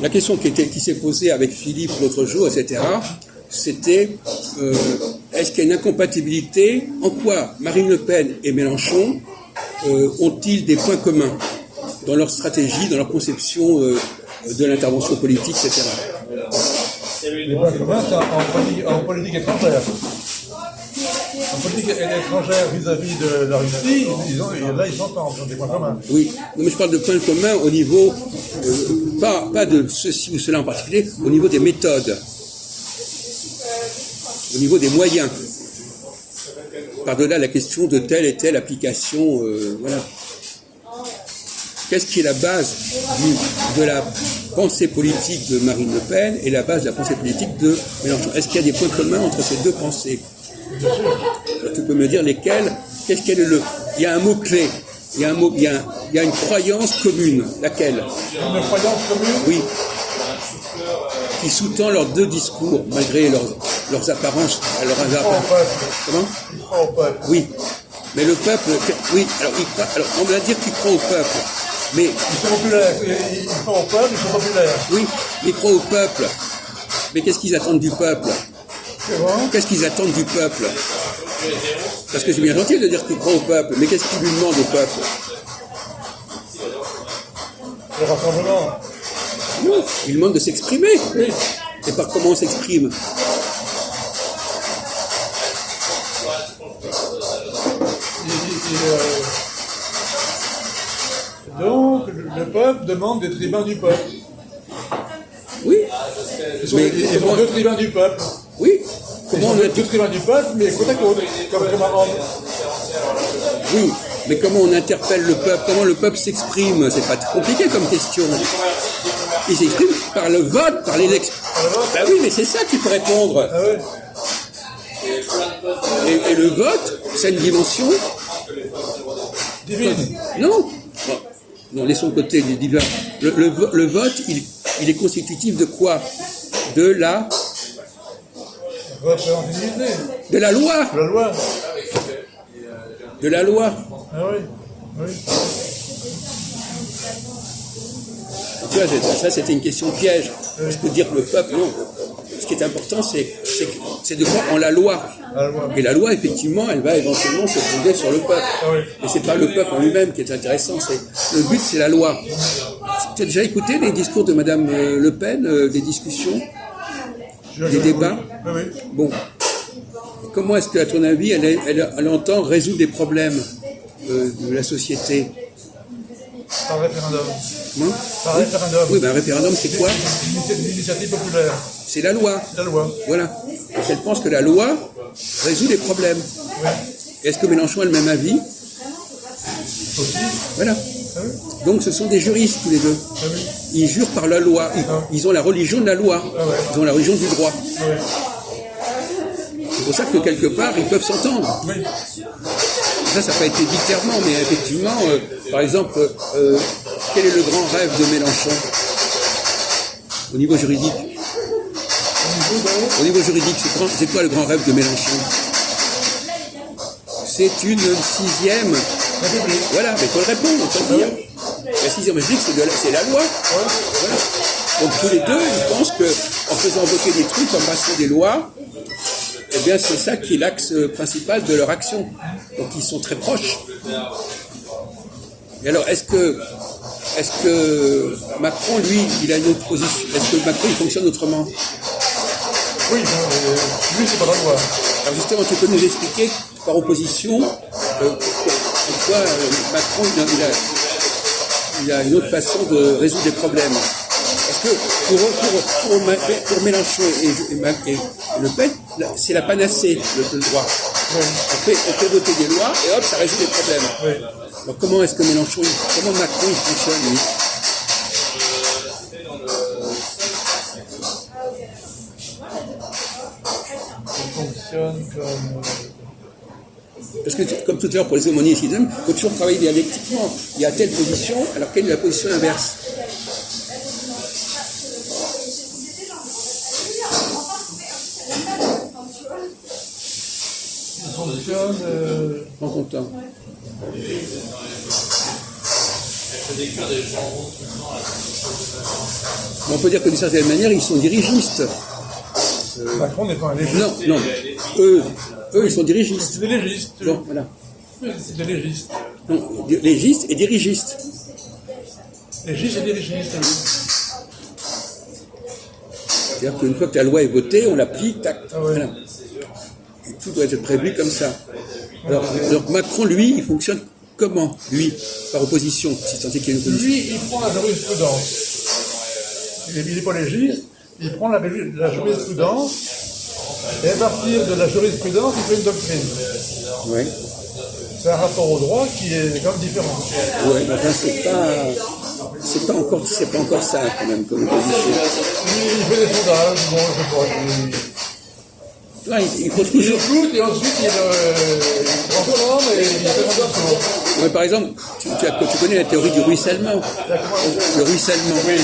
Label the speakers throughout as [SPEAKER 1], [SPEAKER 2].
[SPEAKER 1] La question qui s'est posée avec Philippe l'autre jour, etc., c'était est-ce qu'il y a une incompatibilité? En quoi Marine Le Pen et Mélenchon ont-ils des points communs dans leur stratégie, dans leur conception de l'intervention politique, etc.
[SPEAKER 2] Les points communs, c'est en politique étrangère. En politique étrangère vis-à-vis de la Russie, ils s'entendent, ils ont des points communs.
[SPEAKER 1] Oui, non, mais je parle de points communs au niveau, pas de ceci ou cela en particulier, au niveau des méthodes, au niveau des moyens. Par-delà la question de telle et telle application, voilà. Qu'est-ce qui est la base de la pensée politique de Marine Le Pen et la base de la pensée politique de Mélenchon? Est-ce qu'il y a des points communs entre ces deux pensées? Alors, tu peux me dire lesquels? Qu'est-ce qu'elle est il y a un mot-clé, il y a une croyance commune. Laquelle?
[SPEAKER 2] Une croyance commune?
[SPEAKER 1] Oui. Qui sous-tend leurs deux discours, malgré leurs apparences. Comment?
[SPEAKER 2] Il croit au peuple.
[SPEAKER 1] Oui. Mais le peuple, oui, alors on va dire qu'il croit au peuple. Mais
[SPEAKER 2] ils sont populaires, ils croient au peuple, ils sont populaires.
[SPEAKER 1] Oui, ils croient au peuple. Mais qu'est-ce qu'ils attendent du peuple? Qu'est-ce qu'ils attendent du peuple? Parce que c'est bien gentil de dire qu'ils croient au peuple, mais qu'est-ce qu'ils lui demandent au peuple?
[SPEAKER 2] Le rassemblement.
[SPEAKER 1] Non, ils demandent de s'exprimer.
[SPEAKER 2] Oui.
[SPEAKER 1] Et par comment on s'exprime?
[SPEAKER 2] Donc, le peuple demande des tribuns du peuple.
[SPEAKER 1] Oui.
[SPEAKER 2] Ils sont deux tribuns du peuple.
[SPEAKER 1] Oui.
[SPEAKER 2] Comment on a deux tribuns du peuple, mais côte à côte, comme un homme.
[SPEAKER 1] Oui. Mais comment on interpelle le peuple? Comment le peuple s'exprime? C'est pas compliqué comme question. Il s'exprime par le vote, par l'élection. Ben oui, mais c'est ça qu'il faut répondre.
[SPEAKER 2] Ah ouais.
[SPEAKER 1] Et le vote, c'est une dimension
[SPEAKER 2] divine.
[SPEAKER 1] Non. Bon. Non, laissons de côté les divins. Le vote, il est constitutif de quoi? De la
[SPEAKER 2] représentativité.
[SPEAKER 1] De la loi.
[SPEAKER 2] De la loi.
[SPEAKER 1] De la loi.
[SPEAKER 2] Ah oui. Oui.
[SPEAKER 1] Tu vois, ça c'était une question piège. Je peux dire que le peuple, non. Ce qui est important, c'est de croire en la loi. Et la loi, effectivement, elle va éventuellement se fonder sur le peuple.
[SPEAKER 2] Ah oui.
[SPEAKER 1] Mais c'est pas le peuple en lui-même qui est intéressant. Le but, c'est la loi. Tu as déjà écouté les discours de Madame Le Pen, des discussions, des débats?
[SPEAKER 2] Oui, oui.
[SPEAKER 1] Bon. Comment est-ce qu'à ton avis, elle entend résoudre des problèmes de la société?
[SPEAKER 2] Par référendum.
[SPEAKER 1] Hein?
[SPEAKER 2] Par référendum.
[SPEAKER 1] Oui, ben un référendum, c'est quoi?
[SPEAKER 2] L'initiative populaire.
[SPEAKER 1] C'est la loi.
[SPEAKER 2] La loi.
[SPEAKER 1] Voilà. Donc elle pense que la loi résout les problèmes.
[SPEAKER 2] Oui.
[SPEAKER 1] Est-ce que Mélenchon a le même avis?
[SPEAKER 2] Aussi.
[SPEAKER 1] Voilà.
[SPEAKER 2] Ah oui.
[SPEAKER 1] Donc ce sont des juristes tous les deux.
[SPEAKER 2] Ah oui.
[SPEAKER 1] Ils jurent par la loi. Ils ont la religion de la loi.
[SPEAKER 2] Ah ouais.
[SPEAKER 1] Ils ont la religion du droit.
[SPEAKER 2] Ah oui.
[SPEAKER 1] C'est pour ça que quelque part, ils peuvent s'entendre.
[SPEAKER 2] Oui.
[SPEAKER 1] Ça n'a pas été dit clairement, mais effectivement, par exemple, quel est le grand rêve de Mélenchon au niveau juridique? Au niveau juridique, c'est quoi le grand rêve de Mélenchon? C'est une 6e République. Voilà, mais il faut le répondre, il faut le dire. La 6e République, c'est la loi. Voilà. Donc tous les deux, ils pensent qu'en faisant voter des trucs, en passant des lois, eh bien c'est ça qui est l'axe principal de leur action. Donc ils sont très proches. Et alors, est-ce que Macron, lui, il a une autre position? Est-ce que Macron, il fonctionne autrement?
[SPEAKER 2] Oui, lui, c'est pas la loi.
[SPEAKER 1] Alors justement, tu peux nous expliquer, par opposition, pourquoi Macron, il a une autre façon de résoudre des problèmes? Parce que pour Mélenchon et Le Pen, c'est la panacée, le droit.
[SPEAKER 2] Oui.
[SPEAKER 1] On fait voter des lois et hop, ça résout les problèmes.
[SPEAKER 2] Oui.
[SPEAKER 1] Alors comment est-ce que comment Macron il fonctionne, lui?
[SPEAKER 2] Il fonctionne comme...
[SPEAKER 1] Parce que, comme tout à l'heure pour les aumôniers ici, il faut toujours travailler dialectiquement. Il y a telle position, alors quelle est la position inverse?
[SPEAKER 2] Il fonctionne...
[SPEAKER 1] En comptant. On peut dire que d'une certaine manière, ils sont dirigistes.
[SPEAKER 2] Macron n'est pas un légiste.
[SPEAKER 1] Non. Eux, ils sont dirigistes.
[SPEAKER 2] C'est des légistes.
[SPEAKER 1] Bon, voilà.
[SPEAKER 2] Oui, c'est des légistes.
[SPEAKER 1] Non, légistes et dirigistes.
[SPEAKER 2] Légistes et dirigistes, oui.
[SPEAKER 1] C'est-à-dire qu'une fois que la loi est votée, on l'applique, tac,
[SPEAKER 2] Ah ouais.
[SPEAKER 1] voilà. Et tout doit être prévu comme ça. Alors Macron, lui, il fonctionne comment, lui, par opposition, si tant est qu'il y a une opposition?
[SPEAKER 2] Lui, il prend la jurisprudence. Il n'est pas légiste, il prend la jurisprudence, et à partir de la jurisprudence, il fait une doctrine.
[SPEAKER 1] Oui.
[SPEAKER 2] C'est un rapport au droit qui est quand même différent.
[SPEAKER 1] Oui, mais enfin, c'est pas encore ça, quand même, comme opposition.
[SPEAKER 2] Il fait des sondages, bon, je sais pas.
[SPEAKER 1] Là, il faut
[SPEAKER 2] Il
[SPEAKER 1] toujours...
[SPEAKER 2] écoute et ensuite il transforme et il fait un discours.
[SPEAKER 1] Ouais, par exemple, tu connais la théorie du ruissellement. Le ruissellement.
[SPEAKER 2] Oui.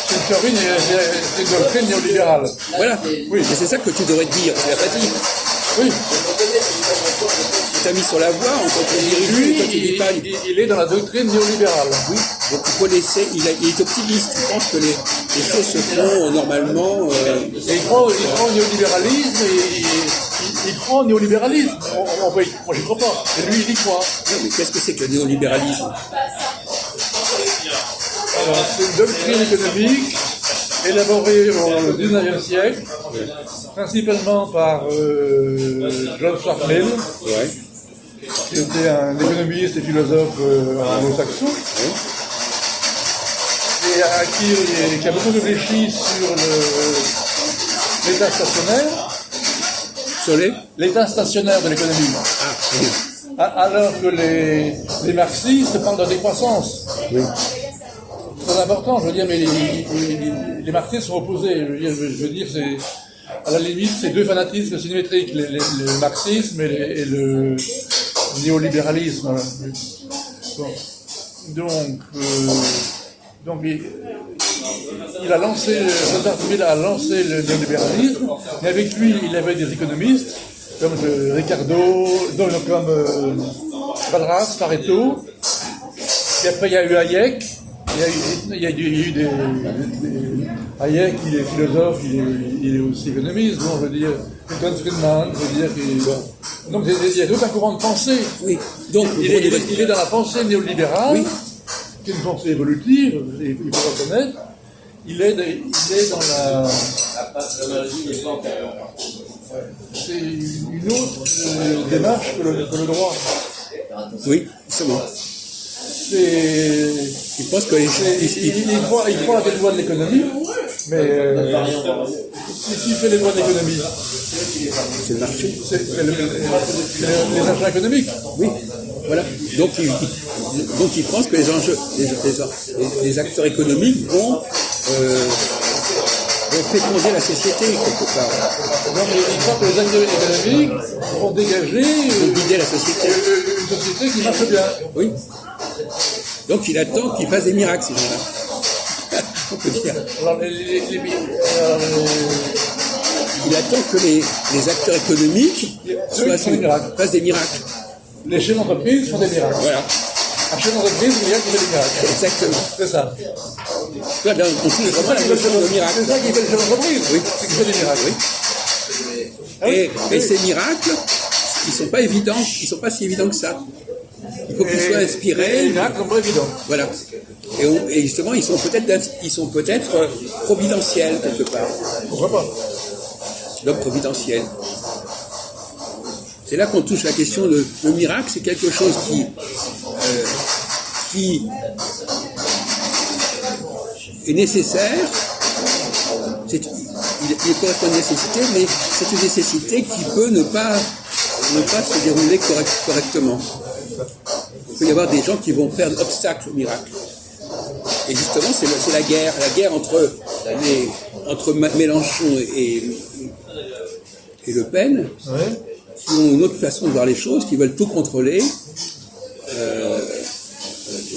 [SPEAKER 2] C'est une théorie, c'est une doctrine néolibérale.
[SPEAKER 1] Voilà.
[SPEAKER 2] Oui.
[SPEAKER 1] Et c'est ça que tu devrais dire. Tu l'as pas dit.
[SPEAKER 2] Oui.
[SPEAKER 1] Tu t'as mis sur la voie, on peut dire
[SPEAKER 2] Lui,
[SPEAKER 1] toi tu dis pas.
[SPEAKER 2] il est dans la doctrine néolibérale.
[SPEAKER 1] Oui. Donc il faut laisser. Il est optimiste. Il pense que les choses se font normalement.
[SPEAKER 2] Et il croit au néolibéralisme et il croit au néolibéralisme. Moi, j'y crois pas. Et lui, il y croit.
[SPEAKER 1] Non, mais qu'est-ce que c'est que le néolibéralisme?
[SPEAKER 2] Alors, c'est une doctrine économique élaborée au XIXe siècle, principalement par John Stuart Mill,
[SPEAKER 1] Ouais.
[SPEAKER 2] qui était un économiste et philosophe anglo-saxon, et qui a beaucoup réfléchi sur l'état stationnaire,
[SPEAKER 1] Sur les...
[SPEAKER 2] l'état stationnaire de l'économie.
[SPEAKER 1] Ah, oui.
[SPEAKER 2] Alors que les marxistes parlent de décroissance.
[SPEAKER 1] Oui.
[SPEAKER 2] C'est important, je veux dire, mais les marxistes sont opposés. Je veux dire, c'est à la limite, c'est deux fanatismes symétriques, le marxisme et le néolibéralisme. Bon. Donc il a lancé, Mill a lancé le néolibéralisme, et avec lui, il avait des économistes comme Ricardo, comme Walras, Pareto, et après il y a eu Hayek. Il y a eu des Hayek, il est philosophe, il est aussi économiste, bon, je veux dire, Milton Friedman, je veux dire, donc il y a tout un courant de pensée.
[SPEAKER 1] Oui. Donc,
[SPEAKER 2] Il est dans la pensée néolibérale,
[SPEAKER 1] Oui.
[SPEAKER 2] qui est une pensée évolutive, il faut reconnaître. Il est dans la... C'est une autre démarche que le droit.
[SPEAKER 1] Oui, justement. Il pense que
[SPEAKER 2] il croit à des lois de l'économie, mais qui fait les lois de l'économie?
[SPEAKER 1] c'est le marché.
[SPEAKER 2] C'est les agents économiques.
[SPEAKER 1] Oui, voilà. Donc il pense que les acteurs économiques vont féconder la société quelque part.
[SPEAKER 2] Donc il croit que les acteurs économiques vont dégager
[SPEAKER 1] Vont guider la société.
[SPEAKER 2] une société qui marche bien.
[SPEAKER 1] Oui. Donc il attend qu'ils fassent des miracles, ces gens-là. On peut dire.
[SPEAKER 2] Alors,
[SPEAKER 1] Il attend que les acteurs économiques fassent des miracles.
[SPEAKER 2] les chefs d'entreprise font des miracles.
[SPEAKER 1] Voilà.
[SPEAKER 2] Un chef d'entreprise, il y a qui fait des miracles.
[SPEAKER 1] Exactement.
[SPEAKER 2] C'est ça.
[SPEAKER 1] Là, on touche vraiment la notion de miracle.
[SPEAKER 2] C'est ça qui fait le chef d'entreprise.
[SPEAKER 1] Oui.
[SPEAKER 2] C'est qui fait des miracles.
[SPEAKER 1] Oui. Et ces miracles, ils sont pas évidents, ils sont pas si évidents que ça. Il faut qu'ils soient inspirés.
[SPEAKER 2] Les miracles sont pas évidents.
[SPEAKER 1] Voilà. Et justement, ils sont peut-être providentiels quelque part.
[SPEAKER 2] Pourquoi pas?
[SPEAKER 1] L'homme providentiel. C'est là qu'on touche la question de le miracle, c'est quelque chose qui est nécessaire. Il correspond à une nécessité, mais c'est une nécessité qui peut ne pas se dérouler correctement. Il peut y avoir des gens qui vont faire obstacle au miracle. Et justement, c'est la guerre entre Mélenchon et Le Pen, qui ont une autre façon de voir les choses, qui veulent tout contrôler,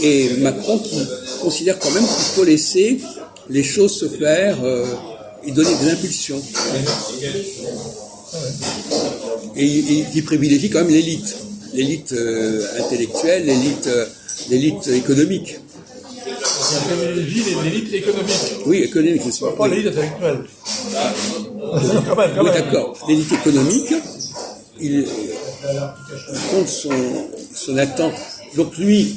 [SPEAKER 1] et Macron qui considère quand même qu'il faut laisser les choses se faire et donner des impulsions. Et qui privilégie quand même l'élite intellectuelle, l'élite économique.
[SPEAKER 2] privilégie l'élite économique.
[SPEAKER 1] Oui, économique aussi.
[SPEAKER 2] Pas l'élite intellectuelle. Quand même.
[SPEAKER 1] Oui, d'accord. L'élite économique, il compte son attente. Donc lui,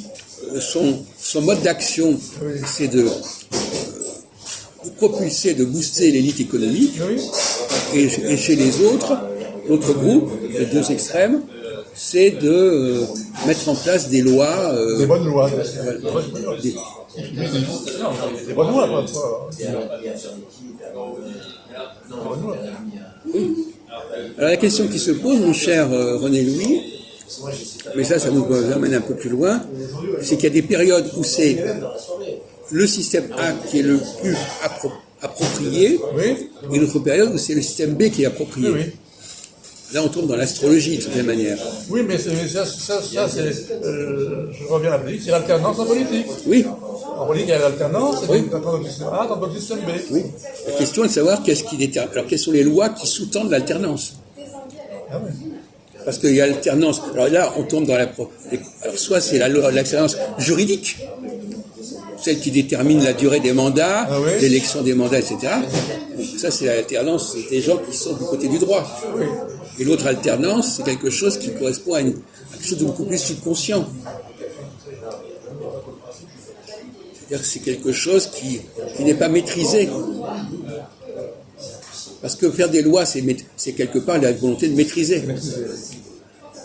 [SPEAKER 1] son mode d'action, c'est de propulser, de booster l'élite économique.
[SPEAKER 2] Oui.
[SPEAKER 1] Et chez les autres, l'autre groupe, les deux extrêmes, c'est de mettre en place des lois.
[SPEAKER 2] Des bonnes lois.
[SPEAKER 1] Des-
[SPEAKER 2] Des bonnes lois, pas.
[SPEAKER 1] Oui. Alors la question qui se pose, mon cher René Louis, mais ça nous amène un peu plus loin, c'est qu'il y a des périodes où c'est le système A qui est le plus approprié,
[SPEAKER 2] Oui.
[SPEAKER 1] et d'autres périodes où c'est le système B qui est approprié.
[SPEAKER 2] Oui.
[SPEAKER 1] Là, on tombe dans l'astrologie, de certaine manière.
[SPEAKER 2] Oui, mais ça c'est. Je reviens à la politique, c'est l'alternance en politique.
[SPEAKER 1] Oui,
[SPEAKER 2] En politique, il y a l'alternance, c'est
[SPEAKER 1] Oui.
[SPEAKER 2] dans le système A, dans le système B.
[SPEAKER 1] oui. La question est de savoir qu'est-ce qui détermine. Alors, quelles sont les lois qui sous-tendent l'alternance?
[SPEAKER 2] Ah oui.
[SPEAKER 1] Parce qu'il y a l'alternance. Alors là, on tombe dans la. Alors, soit c'est l'alternance juridique, celle qui détermine la durée des mandats,
[SPEAKER 2] Ah oui.
[SPEAKER 1] l'élection des mandats, etc. Ça, c'est l'alternance des gens qui sont du côté du droit.
[SPEAKER 2] Oui.
[SPEAKER 1] Et l'autre alternance, c'est quelque chose qui correspond à quelque chose de beaucoup plus subconscient. C'est-à-dire que c'est quelque chose qui n'est pas maîtrisé. Parce que faire des lois, c'est quelque part la volonté de maîtriser.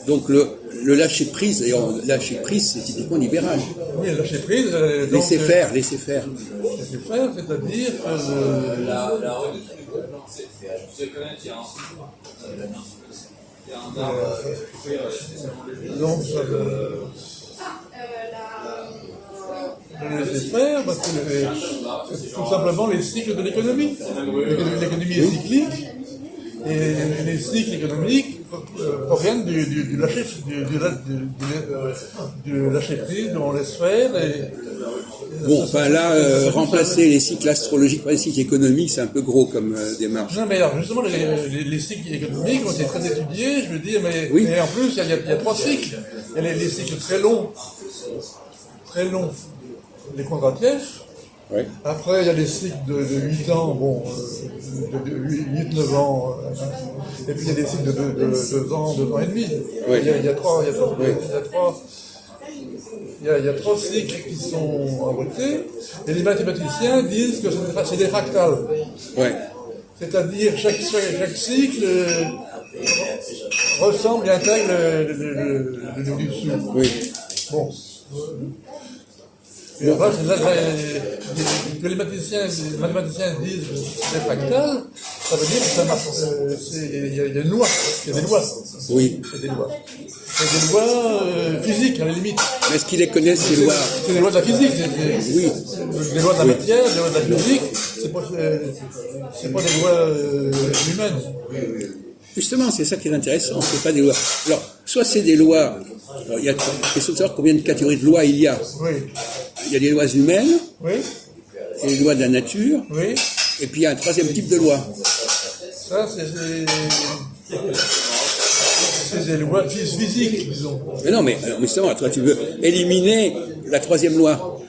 [SPEAKER 1] Donc le lâcher-prise, d'ailleurs, lâcher-prise, c'est typiquement libéral.
[SPEAKER 2] Oui, lâcher prise.
[SPEAKER 1] Laisser faire, laisser faire.
[SPEAKER 2] Laisser faire, c'est-à-dire donc le laisser faire, parce que c'est tout simplement les cycles de l'économie. L'économie est cyclique, et les cycles économiques proviennent du lâcher prise, on laisse faire.
[SPEAKER 1] Bon, enfin là, remplacer les cycles astrologiques par les cycles économiques, c'est un peu gros comme démarche.
[SPEAKER 2] Non, mais alors justement, les cycles économiques ont été très étudiés, je veux dire, mais,
[SPEAKER 1] Oui.
[SPEAKER 2] mais en plus, il y a trois cycles. Il y a les cycles très longs, les Kondratiev.
[SPEAKER 1] Oui.
[SPEAKER 2] Après, il y a les cycles de 8 ans, bon, de 8-9 ans, et puis il y a des cycles de 2 ans, 2 ans et demi.
[SPEAKER 1] Oui.
[SPEAKER 2] Il y a trois cycles qui sont emboîtés, et les mathématiciens disent que c'est des fractales.
[SPEAKER 1] Ouais.
[SPEAKER 2] C'est-à-dire chaque cycle ressemble et intègre le dessous.
[SPEAKER 1] Oui.
[SPEAKER 2] Bon. Et après, que les mathématiciens disent que c'est fractal, ça veut dire que ça marche. Il y a une loi. Il y a des lois.
[SPEAKER 1] Oui.
[SPEAKER 2] Il y a des lois. Il y a des lois physiques, à la limite.
[SPEAKER 1] Mais est-ce qu'ils les connaissent, ces lois?
[SPEAKER 2] C'est des lois de la physique.
[SPEAKER 1] Oui.
[SPEAKER 2] Des lois de la matière, des lois de la physique, c'est pas des lois humaines.
[SPEAKER 1] Justement, c'est ça qui est intéressant, c'est pas des lois. Alors, soit c'est des lois, alors, il y a question de savoir combien de catégories de lois il y a.
[SPEAKER 2] Oui.
[SPEAKER 1] Il y a des lois humaines,
[SPEAKER 2] Oui.
[SPEAKER 1] et les lois de la nature,
[SPEAKER 2] Oui.
[SPEAKER 1] et puis il y a un troisième type de loi.
[SPEAKER 2] Ça, c'est des lois physiques, disons.
[SPEAKER 1] Mais non, mais justement, toi, tu veux éliminer la troisième loi.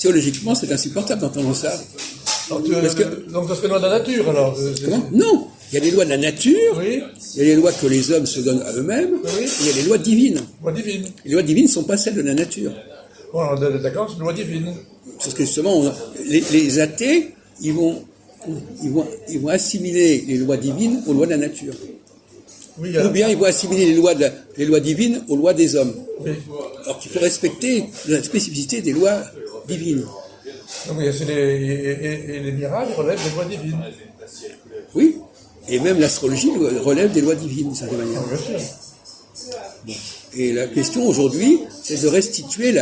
[SPEAKER 1] Théologiquement, c'est insupportable d'entendre ça.
[SPEAKER 2] Donc,
[SPEAKER 1] Parce que-
[SPEAKER 2] donc ça serait loi de la nature, alors.
[SPEAKER 1] Comment? Non, il y a des lois de la nature,
[SPEAKER 2] Oui.
[SPEAKER 1] il y a des lois que les hommes se donnent à eux-mêmes,
[SPEAKER 2] Oui.
[SPEAKER 1] et il y a des lois divines.
[SPEAKER 2] Loi divine.
[SPEAKER 1] Les lois divines ne sont pas celles de la nature.
[SPEAKER 2] Bon, alors, d'accord, c'est une loi divine.
[SPEAKER 1] Parce que justement, les athées, ils vont assimiler les lois divines aux lois de la nature.
[SPEAKER 2] Oui,
[SPEAKER 1] Ou bien ils vont assimiler les lois divines aux lois des hommes.
[SPEAKER 2] oui.
[SPEAKER 1] Alors qu'il faut respecter la spécificité des lois divines.
[SPEAKER 2] Donc, et les miracles relèvent des lois divines.
[SPEAKER 1] Oui. Et même l'astrologie relève des lois divines, d'une certaine manière.
[SPEAKER 2] Bien sûr.
[SPEAKER 1] Et la question aujourd'hui, c'est de restituer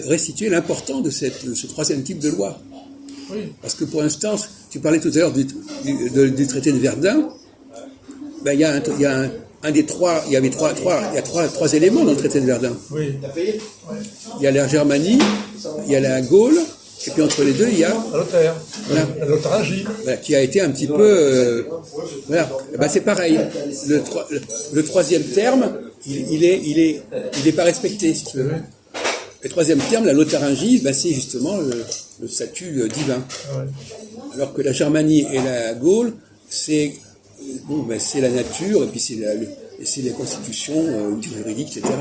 [SPEAKER 1] restituer l'importance de ce troisième type de loi.
[SPEAKER 2] Oui.
[SPEAKER 1] Parce que pour l'instant, tu parlais tout à l'heure du traité de Verdun, ben, il y a trois éléments dans le traité de Verdun.
[SPEAKER 2] Oui.
[SPEAKER 1] Il y a la Germanie, il y a la Gaule, et puis entre les deux, il y a
[SPEAKER 2] À Lothaire.
[SPEAKER 1] Voilà.
[SPEAKER 2] À Lotharingie.
[SPEAKER 1] voilà, qui a été un petit peu... voilà, ben, c'est pareil. Le troisième terme, il est pas respecté, si tu veux. Le troisième terme, la lotharingie, ben, c'est justement le statut divin.
[SPEAKER 2] Ouais.
[SPEAKER 1] Alors que la Germanie et la Gaule, c'est bon, ben, c'est la nature, et puis c'est les constitutions juridiques, etc.